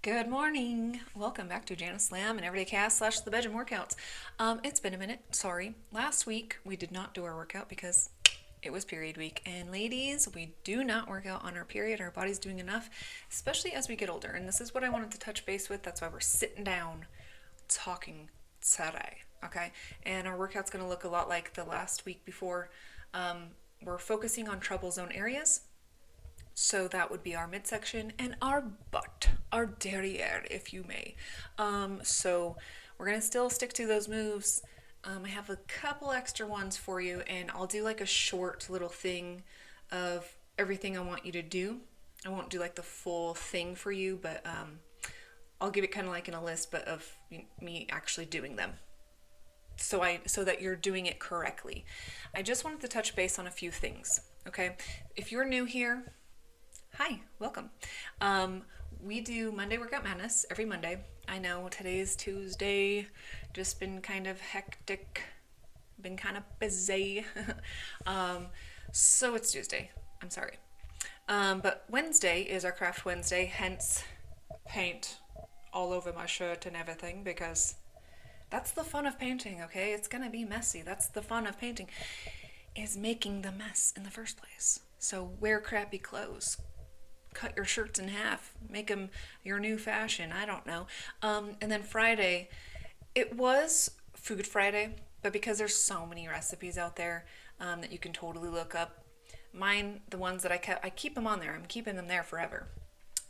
Good morning. Welcome back to Janice Slam and Everyday Cast / the Bedroom Workouts. It's been a minute. Sorry. Last week we did not do our workout because it was period week. And ladies, we do not work out on our period. Our body's doing enough, especially as we get older. And this is what I wanted to touch base with. That's why we're sitting down talking today. Okay. And our workout's going to look a lot like the last week before. We're focusing on trouble zone areas. So that would be our midsection and our butt, our derriere, if you may. So we're going to still stick to those moves. I have a couple extra ones for you, and I'll do like a short little thing of everything I want you to do. I won't do like the full thing for you, but I'll give it kind of like in a list, but of me actually doing them. So that you're doing it correctly. I just wanted to touch base on a few things, okay? If you're new here, hi, welcome. We do Monday Workout Madness every Monday. I know today's Tuesday, just been kind of hectic, been kind of busy. So it's Tuesday, I'm sorry. But Wednesday is our Craft Wednesday, hence paint all over my shirt and everything, because that's the fun of painting, okay? It's gonna be messy. That's the fun of painting, is making the mess in the first place. So wear crappy clothes. Cut your shirts in half, make them your new fashion, I don't know. And then Friday, it was Food Friday, but because there's so many recipes out there that you can totally look up, mine, the ones that I keep them on there. I'm keeping them there forever.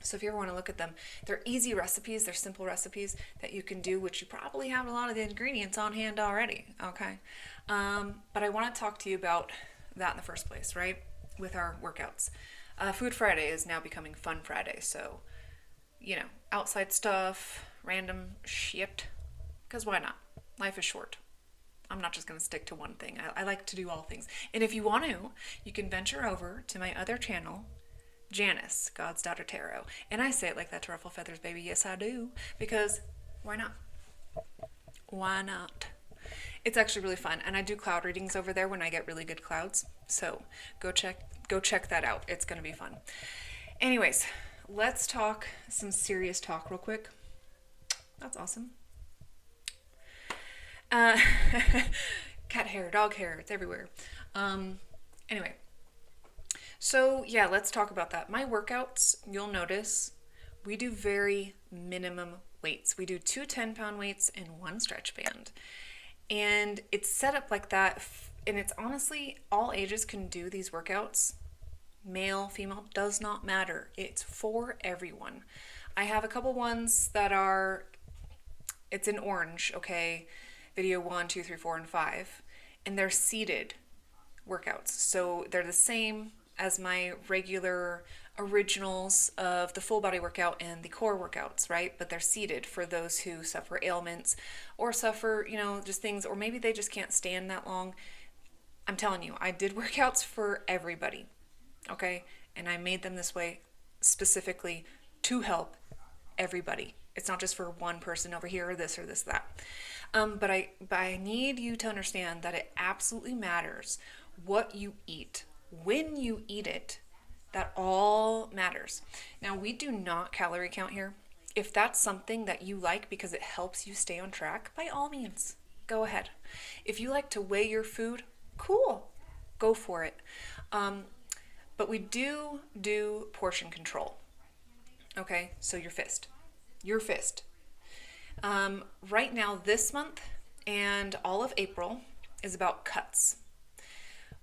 So if you ever want to look at them, they're easy recipes, they're simple recipes that you can do, which you probably have a lot of the ingredients on hand already, okay? But I want to talk to you about that in the first place, right? With our workouts. Food Friday is now becoming Fun Friday, so, outside stuff, random shit, because why not? Life is short. I'm not just going to stick to one thing. I like to do all things. And if you want to, you can venture over to my other channel, Janice, God's Daughter Tarot. And I say it like that to ruffle feathers, baby. Yes, I do. Because why not? Why not? It's actually really fun. And I do cloud readings over there when I get really good clouds. So go check that out. It's going to be fun. Anyways, let's talk some serious talk real quick. That's awesome. Cat hair, dog hair, it's everywhere. Anyway. So yeah, let's talk about that. My workouts, you'll notice, we do very minimum weights. We do 2 10-pound weights and 1 stretch band. And it's set up like that, and it's honestly, all ages can do these workouts. Male, female, does not matter. It's for everyone. I have a couple ones that are, it's in orange, okay? Video 1, 2, 3, 4, and 5. And they're seated workouts. So they're the same as my regular originals of the full body workout and the core workouts, right? But they're seated for those who suffer ailments or suffer, just things, or maybe they just can't stand that long. I'm telling you, I did workouts for everybody, okay? And I made them this way specifically to help everybody. It's not just for one person over here or this, that. But I need you to understand that it absolutely matters what you eat, when you eat it. That all matters. Now, we do not calorie count here. If that's something that you like because it helps you stay on track, by all means, go ahead. If you like to weigh your food, cool, go for it. But we do portion control. Okay, so your fist. Right now, this month and all of April is about cuts.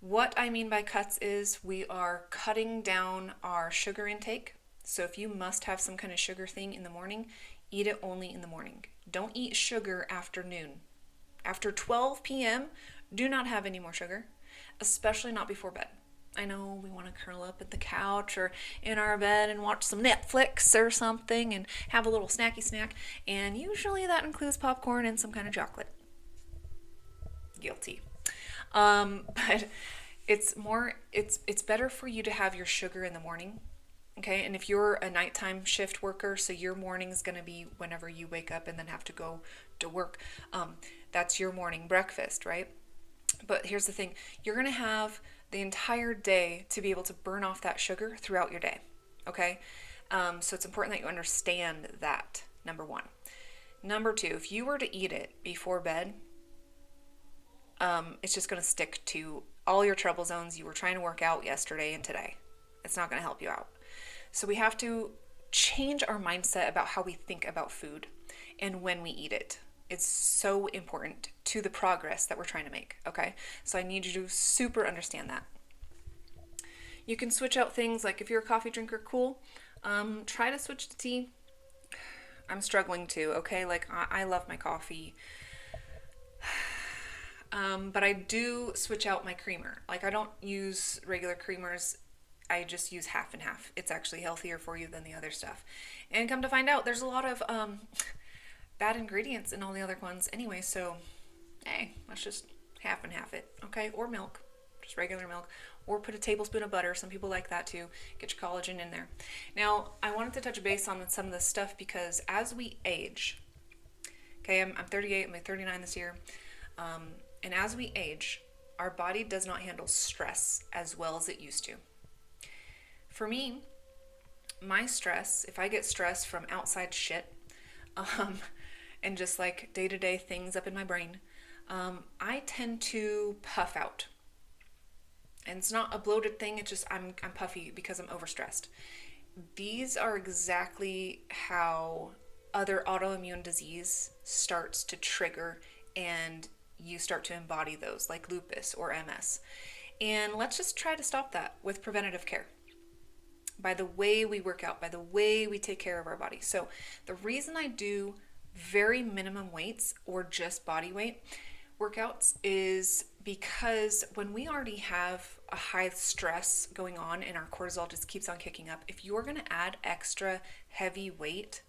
What I mean by cuts is we are cutting down our sugar intake. So if you must have some kind of sugar thing in the morning, eat it only in the morning. Don't eat sugar after noon. After 12 p.m., do not have any more sugar, especially not before bed. I know we want to curl up at the couch or in our bed and watch some Netflix or something and have a little snacky snack, and usually that includes popcorn and some kind of chocolate. Guilty. But it's better for you to have your sugar in the morning, okay? And if you're a nighttime shift worker, so your morning is going to be whenever you wake up and then have to go to work, that's your morning breakfast, right? But here's the thing, you're going to have the entire day to be able to burn off that sugar throughout your day, okay? So it's important that you understand that, number one. Number two, if you were to eat it before bed, it's just going to stick to all your trouble zones you were trying to work out yesterday and today. It's not going to help you out. So we have to change our mindset about how we think about food and when we eat it. It's so important to the progress that we're trying to make, okay? So I need you to super understand that. You can switch out things like if you're a coffee drinker, cool. Try to switch to tea. I'm struggling too, okay? Like I love my coffee. But I do switch out my creamer. Like I don't use regular creamers. I just use half and half. It's actually healthier for you than the other stuff. And come to find out, there's a lot of bad ingredients in all the other ones anyway. So, hey, let's just half and half it, okay? Or milk, just regular milk. Or put a tablespoon of butter. Some people like that too. Get your collagen in there. Now, I wanted to touch base on some of this stuff because as we age, okay, I'm 38, I'm like 39 this year. And as we age, our body does not handle stress as well as it used to. For me, my stress, if I get stressed from outside shit, and just like day-to-day things up in my brain, I tend to puff out. And it's not a bloated thing, it's just I'm puffy because I'm overstressed. These are exactly how other autoimmune disease starts to trigger and you start to embody those, like lupus or MS. And let's just try to stop that with preventative care. By the way we work out, by the way we take care of our body. So the reason I do very minimum weights or just body weight workouts is because when we already have a high stress going on and our cortisol just keeps on kicking up, if you're going to add extra heavy weight,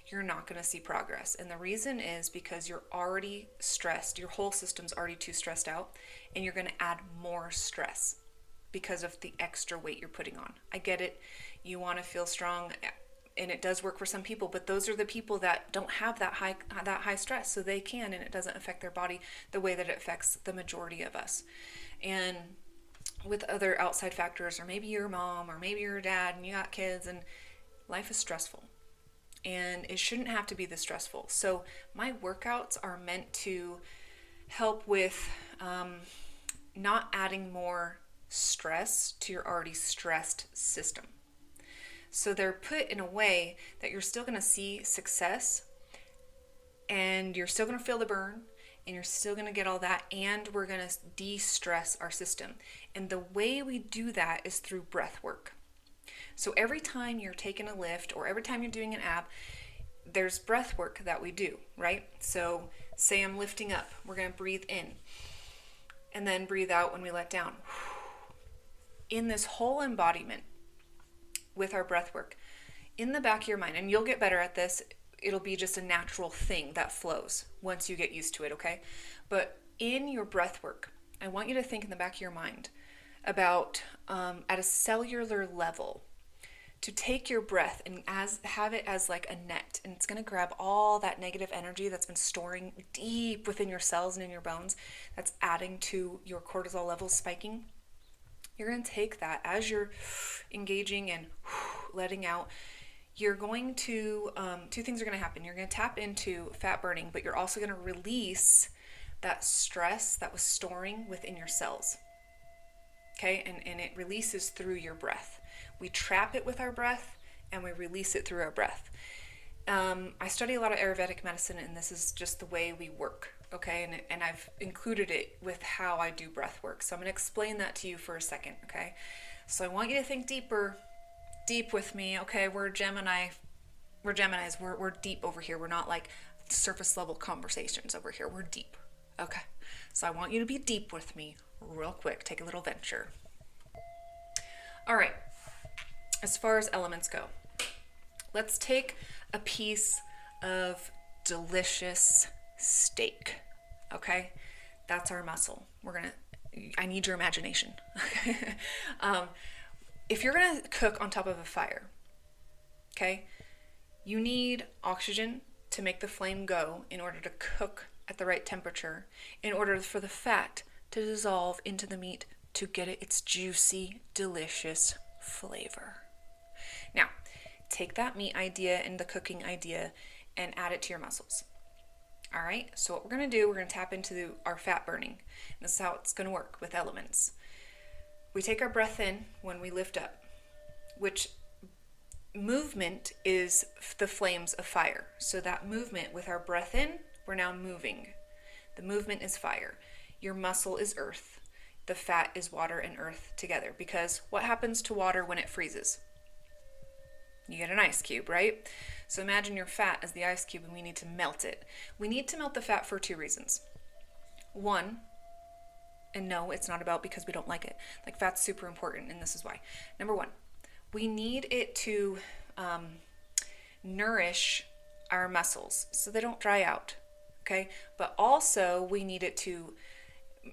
you're not going to see progress. And the reason is because you're already stressed. Your whole system's already too stressed out, and you're going to add more stress because of the extra weight you're putting on. I get it. You want to feel strong, and it does work for some people, but those are the people that don't have that high stress, so they can, and it doesn't affect their body the way that it affects the majority of us. And with other outside factors, or maybe your mom, or maybe your dad, and you got kids, and life is stressful. And it shouldn't have to be this stressful. So my workouts are meant to help with not adding more stress to your already stressed system. So they're put in a way that you're still going to see success, and you're still going to feel the burn, and you're still going to get all that, and we're going to de-stress our system. And the way we do that is through breath work. So every time you're taking a lift or every time you're doing an ab, there's breath work that we do, right? So say I'm lifting up, we're going to breathe in and then breathe out when we let down. In this whole embodiment with our breath work, in the back of your mind, and you'll get better at this, it'll be just a natural thing that flows once you get used to it, okay? But in your breath work, I want you to think in the back of your mind about at a cellular level, to take your breath and have it as like a net, and it's going to grab all that negative energy that's been storing deep within your cells and in your bones, that's adding to your cortisol levels spiking. You're going to take that as you're engaging and letting out. You're going to, two things are going to happen. You're going to tap into fat burning, but you're also going to release that stress that was storing within your cells. Okay, and it releases through your breath. We trap it with our breath, and we release it through our breath. I study a lot of Ayurvedic medicine, and this is just the way we work, okay? And I've included it with how I do breath work. So I'm going to explain that to you for a second, okay? So I want you to think deep with me, okay? We're Geminis. We're deep over here. We're not like surface level conversations over here. We're deep, okay? So I want you to be deep with me real quick. Take a little venture. All right. As far as elements go, let's take a piece of delicious steak, okay? That's our muscle. I need your imagination. If you're gonna cook on top of a fire, okay, you need oxygen to make the flame go in order to cook at the right temperature, in order for the fat to dissolve into the meat to get it its juicy, delicious flavor. Now, take that meat idea and the cooking idea and add it to your muscles. All right, so what we're going to do, we're going to tap into our fat burning. And this is how it's going to work with elements. We take our breath in when we lift up, which movement is the flames of fire. So that movement with our breath in, we're now moving. The movement is fire. Your muscle is earth. The fat is water and earth together. Because what happens to water when it freezes? You get an ice cube, right? So imagine your fat as the ice cube and we need to melt it. We need to melt the fat for 2 reasons. One, and no, it's not about because we don't like it. Like, fat's super important, and this is why. Number 1, we need it to nourish our muscles so they don't dry out, okay? But also we need it to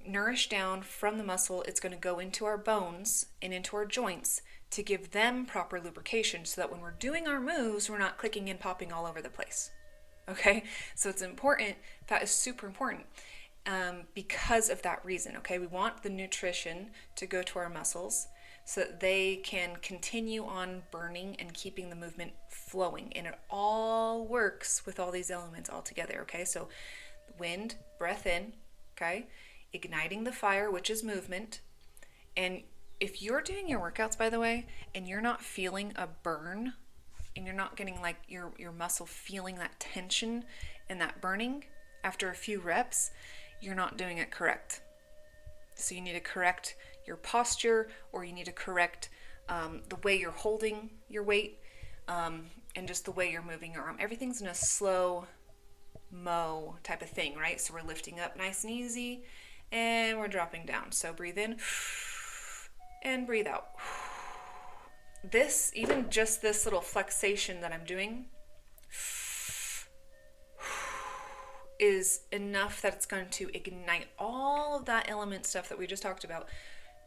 nourish down from the muscle. It's going to go into our bones and into our joints to give them proper lubrication so that when we're doing our moves, we're not clicking and popping all over the place. Okay? So it's important. Fat is super important because of that reason. Okay? We want the nutrition to go to our muscles so that they can continue on burning and keeping the movement flowing. And it all works with all these elements all together. Okay? So wind, breath in, okay? Igniting the fire, which is movement. And if you're doing your workouts, by the way, and you're not feeling a burn, and you're not getting like your muscle feeling that tension and that burning after a few reps, you're not doing it correct. So you need to correct your posture, or you need to correct the way you're holding your weight, and just the way you're moving your arm. Everything's in a slow mo type of thing, right? So we're lifting up nice and easy, and we're dropping down. So breathe in and breathe out. This, even just this little flexation that I'm doing, is enough that it's going to ignite all of that element stuff that we just talked about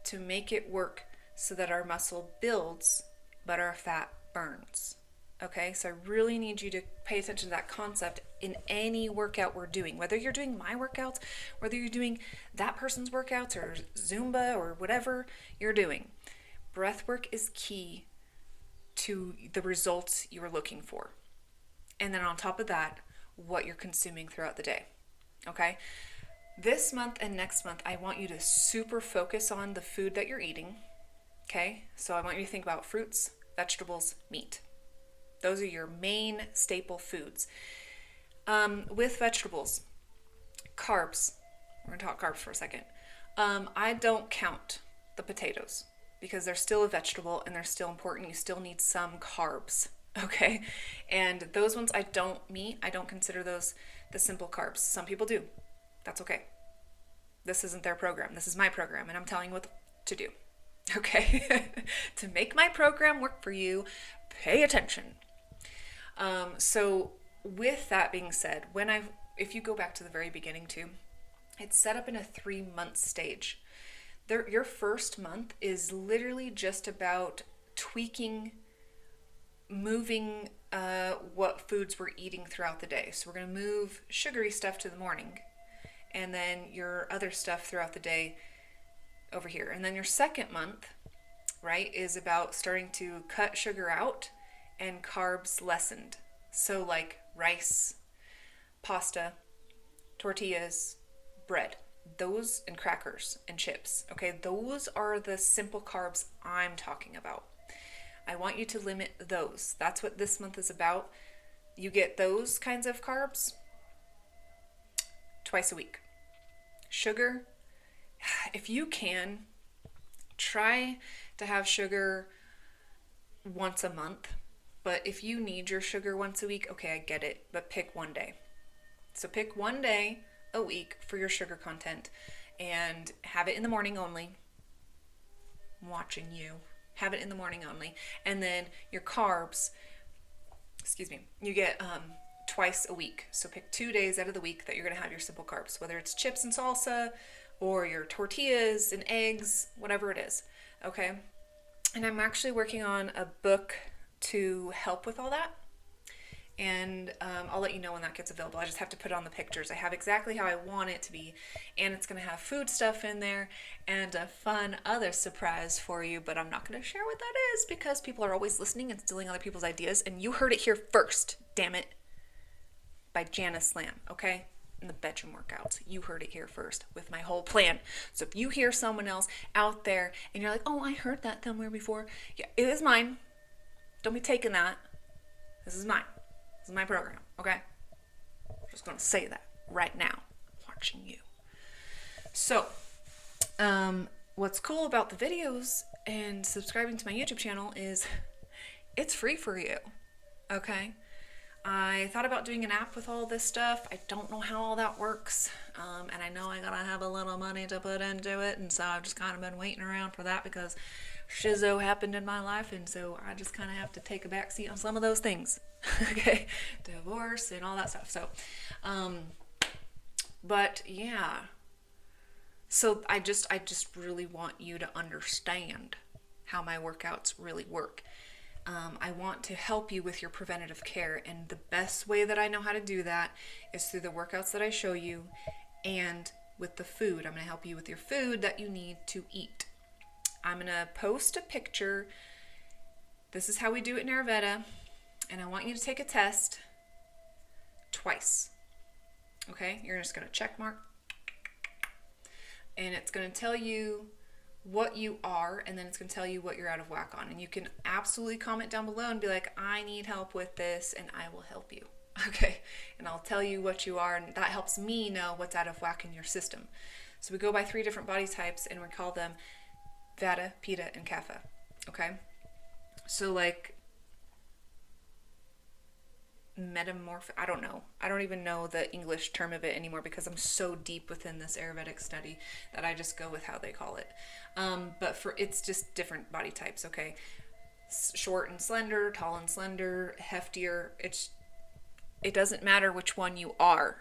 to make it work so that our muscle builds, but our fat burns. Okay, so I really need you to pay attention to that concept in any workout we're doing, whether you're doing my workouts, whether you're doing that person's workouts or Zumba or whatever you're doing. Breath work is key to the results you're looking for. And then on top of that, what you're consuming throughout the day. Okay? This month and next month, I want you to super focus on the food that you're eating. Okay? So I want you to think about fruits, vegetables, meat. Those are your main staple foods. With vegetables, carbs. We're going to talk carbs for a second. I don't count the potatoes because they're still a vegetable and they're still important. You still need some carbs, okay? And those ones I don't consider those the simple carbs. Some people do. That's okay. This isn't their program. This is my program, and I'm telling you what to do, okay? To make my program work for you, pay attention. So with that being said, if you go back to the very beginning too, it's set up in a 3-month stage. Your first month is literally just about tweaking, moving what foods we're eating throughout the day. So we're going to move sugary stuff to the morning, and then your other stuff throughout the day over here. And then your second month, right, is about starting to cut sugar out and carbs lessened. So like rice, pasta, tortillas, bread, those, and crackers and chips. Okay, those are the simple carbs I'm talking about. I want you to limit those. That's what this month is about. You get those kinds of carbs twice a week. Sugar, if you can, try to have sugar once a month. But if you need your sugar once a week, okay, I get it, but pick one day. So pick one day a week for your sugar content and have it in the morning only. I'm watching you. Have it in the morning only. And then your carbs, you get twice a week. So pick 2 days out of the week that you're going to have your simple carbs, whether it's chips and salsa or your tortillas and eggs, whatever it is. Okay? And I'm actually working on a book to help with all that. and I'll let you know when that gets available. I just have to put on the pictures. I have exactly how I want it to be, and it's going to have food stuff in there and a fun other surprise for you, but I'm not going to share what that is because people are always listening and stealing other people's ideas, and you heard it here first, damn it, by Janice Lamb, okay? In the bedroom workouts. You heard it here first with my whole plan. So if you hear someone else out there and you're like, oh, I heard that somewhere before, yeah, it is mine. Don't be taking that. This is mine. This is my program, okay? I'm just going to say that right now. I'm watching you. So, what's cool about the videos and subscribing to my YouTube channel is it's free for you, okay? I thought about doing an app with all this stuff. I don't know how all that works, and I know I gotta have a little money to put into it, and so I've just kind of been waiting around for that because shizzo happened in my life, and so I just kind of have to take a back seat on some of those things. Okay, divorce and all that stuff. So, but yeah. So I just really want you to understand how my workouts really work. I want to help you with your preventative care, and the best way that I know how to do that is through the workouts that I show you and with the food. I'm going to help you with your food that you need to eat. I'm going to post a picture. This is how we do it in Ayurveda, and I want you to take a test twice. Okay? You're just going to check mark, and it's going to tell you what you are, and then it's going to tell you what you're out of whack on. And you can absolutely comment down below and be like, I need help with this, and I will help you. Okay? And I'll tell you what you are, and that helps me know what's out of whack in your system. So we go by 3 different body types, and we call them Vata, Pitta, and Kapha. Okay? So like I don't know. I don't even know the English term of it anymore because I'm so deep within this Ayurvedic study that I just go with how they call it. But it's just different body types, okay? Short and slender, tall and slender, heftier. It doesn't matter which one you are.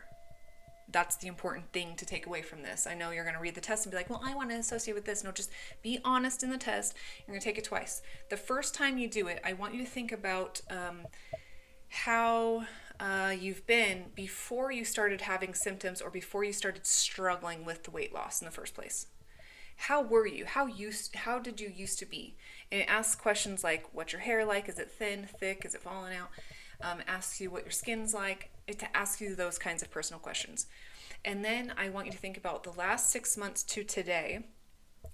That's the important thing to take away from this. I know you're going to read the test and be like, well, I want to associate with this. No, just be honest in the test. You're going to take it twice. The first time you do it, I want you to think about how you've been before you started having symptoms or before you started struggling with the weight loss in the first place. How were you? How did you used to be? And it asks questions like, what's your hair like? Is it thin, thick? Is it falling out? Asks you what your skin's like. It asks you those kinds of personal questions. And then I want you to think about the last 6 months to today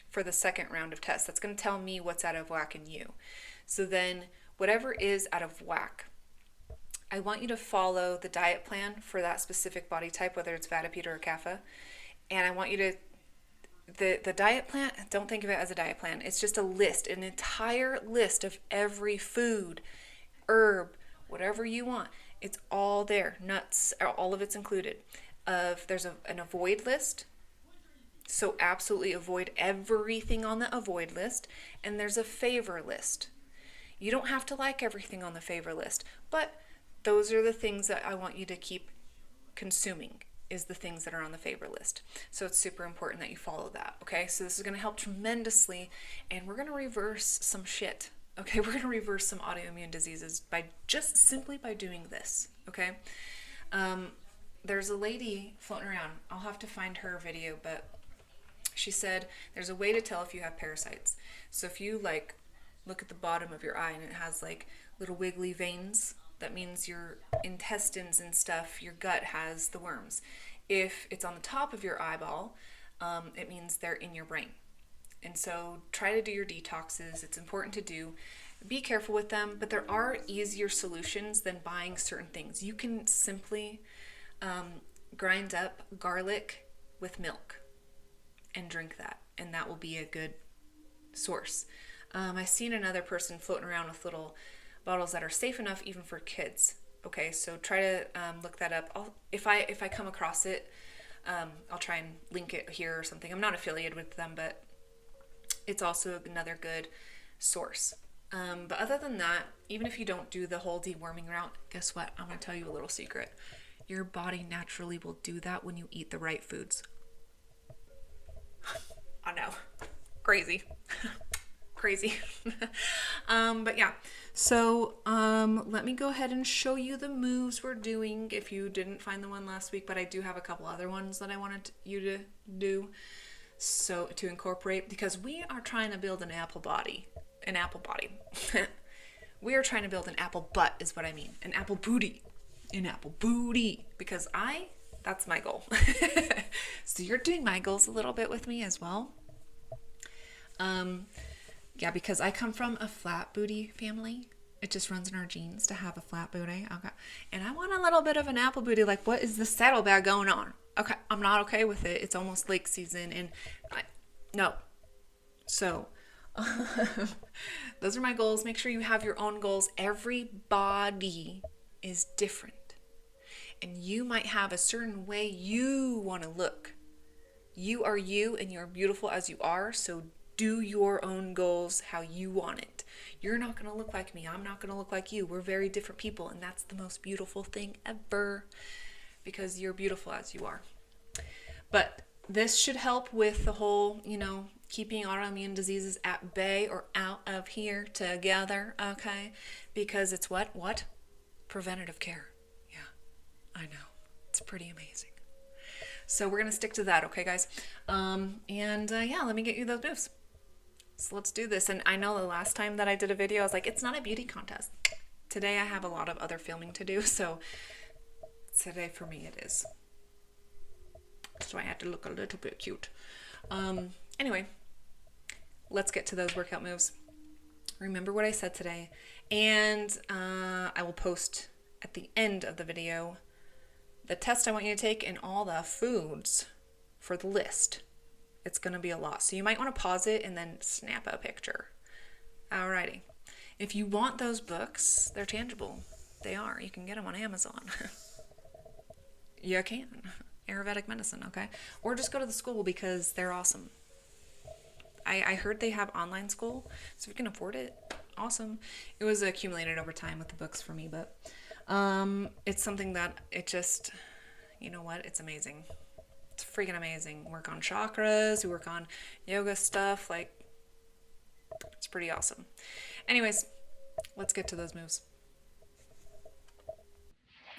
for the second round of tests. That's going to tell me what's out of whack in you. So then whatever is out of whack, I want you to follow the diet plan for that specific body type, whether it's Vata, Pitta, or Kapha. And I want you to, the diet plan, don't think of it as a diet plan. It's just a list, an entire list of every food, herb, whatever you want. It's all there. Nuts, all of it's included. There's an avoid list. So absolutely avoid everything on the avoid list. And there's a favor list. You don't have to like everything on the favor list, but those are the things that I want you to keep consuming, is the things that are on the favor list. So it's super important that you follow that, okay? So this is going to help tremendously, and we're going to reverse some shit, okay? We're going to reverse some autoimmune diseases simply by doing this, okay? There's a lady floating around. I'll have to find her video, but she said there's a way to tell if you have parasites. So if you look at the bottom of your eye and it has little wiggly veins, that means your intestines and stuff, your gut has the worms. If it's on the top of your eyeball, it means they're in your brain. And so try to do your detoxes. It's important to do. Be careful with them, but there are easier solutions than buying certain things. You can simply grind up garlic with milk and drink that, and that will be a good source. I've seen another person floating around with little bottles that are safe enough even for kids. Okay, so try to look that up. If I come across it, I'll try and link it here or something. I'm not affiliated with them, but it's also another good source. But other than that, even if you don't do the whole deworming route, guess what? I'm going to tell you a little secret. Your body naturally will do that when you eat the right foods. I know. Crazy. Crazy. But yeah, So let me go ahead and show you the moves we're doing if you didn't find the one last week, but I do have a couple other ones that I wanted you to do, so to incorporate, because we are trying to build an apple body. We are trying to build an apple butt is what I mean. An apple booty. Because that's my goal. So you're doing my goals a little bit with me as well. Yeah, because I come from a flat booty family. It just runs in our genes to have a flat booty. Okay. And I want a little bit of an apple booty. Like, what is this saddlebag going on? Okay. I'm not okay with it. It's almost lake season and no. So those are my goals. Make sure you have your own goals. Everybody is different. And you might have a certain way you want to look. You are you and you're beautiful as you are. So do your own goals how you want it. You're not going to look like me. I'm not going to look like you. We're very different people. And that's the most beautiful thing ever, because you're beautiful as you are. But this should help with the whole, keeping autoimmune diseases at bay or out of here together. Okay. Because it's what? Preventative care. I know. It's pretty amazing. So we're going to stick to that, okay, guys? Let me get you those moves. So let's do this. And I know the last time that I did a video, I was like, it's not a beauty contest. Today I have a lot of other filming to do, so today for me it is. So I had to look a little bit cute. Anyway, let's get to those workout moves. Remember what I said today. And I will post at the end of the video the test I want you to take and all the foods for the list. It's going to be a lot. So you might want to pause it and then snap a picture. Alrighty. If you want those books, they're tangible. They are. You can get them on Amazon. You can. Ayurvedic medicine, okay? Or just go to the school because they're awesome. I heard they have online school, so if you can afford it, awesome. It was accumulated over time with the books for me, but it's something that it just, it's amazing. It's freaking amazing. We work on chakras, we work on yoga stuff, it's pretty awesome. Anyways, let's get to those moves.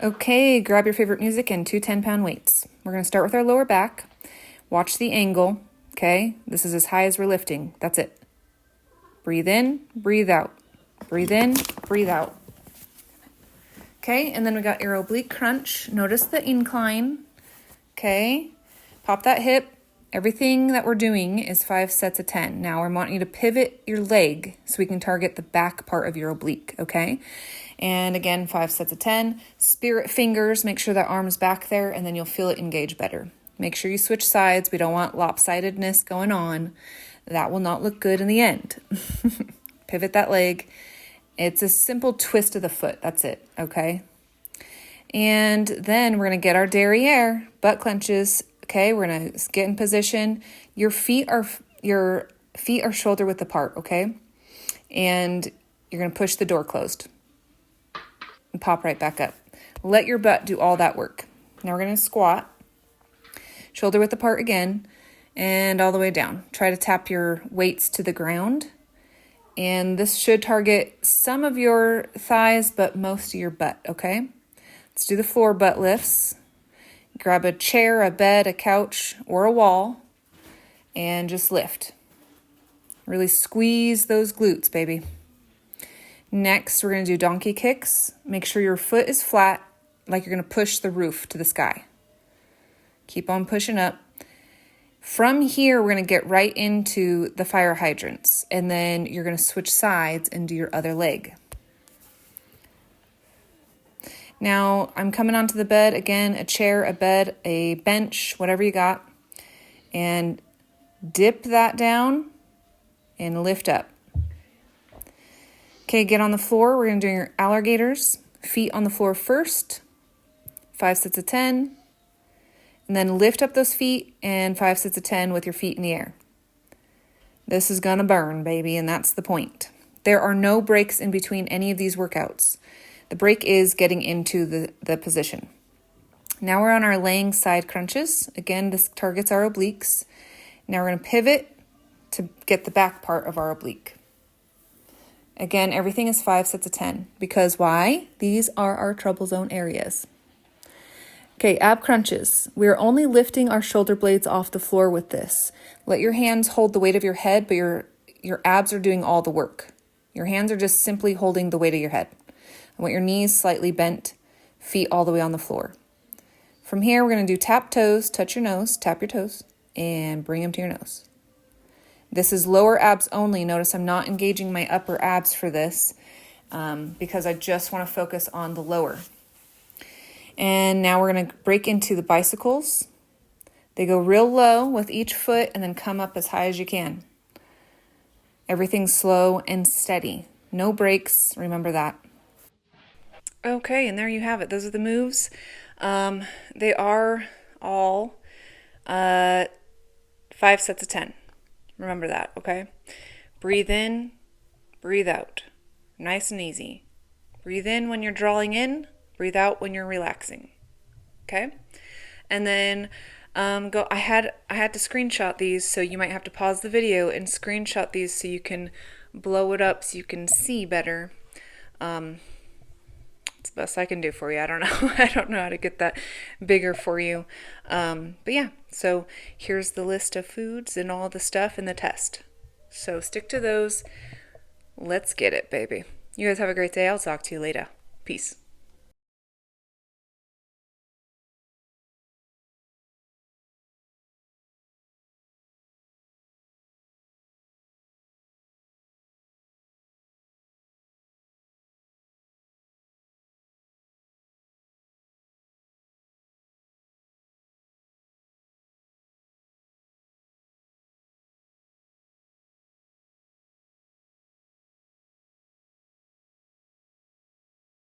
Okay, grab your favorite music and 2 10-pound weights. We're going to start with our lower back. Watch the angle, okay? This is as high as we're lifting. That's it. Breathe in, breathe out. Breathe in, breathe out. Okay, and then we got your oblique crunch. Notice the incline. Okay, pop that hip. Everything that we're doing is 5 sets of 10. Now I want you to pivot your leg so we can target the back part of your oblique, okay? And again, 5 sets of 10. Spirit fingers, make sure that arm's back there, and then you'll feel it engage better. Make sure you switch sides. We don't want lopsidedness going on. That will not look good in the end. Pivot that leg. It's a simple twist of the foot. That's it, okay? And then we're going to get our derriere, butt clenches. Okay, we're going to get in position. Your feet are shoulder width apart, okay? And you're going to push the door closed and pop right back up. Let your butt do all that work. Now we're going to squat, shoulder width apart again, and all the way down. Try to tap your weights to the ground. And this should target some of your thighs, but most of your butt, okay? Let's do the floor butt lifts. Grab a chair, a bed, a couch, or a wall, and just lift. Really squeeze those glutes, baby. Next, we're going to do donkey kicks. Make sure your foot is flat, like you're going to push the roof to the sky. Keep on pushing up. From here, we're going to get right into the fire hydrants, and then you're going to switch sides and do your other leg. Now, I'm coming onto the bed, again, a chair, a bed, a bench, whatever you got, and dip that down and lift up. Okay, get on the floor. We're going to do your alligators, feet on the floor first, 5 sets of 10, and then lift up those feet and 5 sets of 10 with your feet in the air. This is going to burn, baby, and that's the point. There are no breaks in between any of these workouts. The break is getting into the position. Now we're on our laying side crunches. Again, this targets our obliques. Now we're going to pivot to get the back part of our oblique. Again, everything is 5 sets of 10. Because why? These are our trouble zone areas. Okay, ab crunches. We're only lifting our shoulder blades off the floor with this. Let your hands hold the weight of your head, but your abs are doing all the work. Your hands are just simply holding the weight of your head. I want your knees slightly bent, feet all the way on the floor. From here, we're going to do tap toes, touch your nose, tap your toes, and bring them to your nose. This is lower abs only. Notice I'm not engaging my upper abs for this because I just want to focus on the lower. And now we're going to break into the bicycles. They go real low with each foot and then come up as high as you can. Everything's slow and steady. No breaks, remember that. Okay, and there you have it. Those are the moves. They are all 5 sets of 10. Remember that, okay? Breathe in, breathe out. Nice and easy. Breathe in when you're drawing in. Breathe out when you're relaxing. Okay? And then go. I had to screenshot these, so you might have to pause the video and screenshot these so you can blow it up so you can see better. It's the best I can do for you. I don't know. I don't know how to get that bigger for you. But yeah, so here's the list of foods and all the stuff in the test. So stick to those. Let's get it, baby. You guys have a great day. I'll talk to you later. Peace.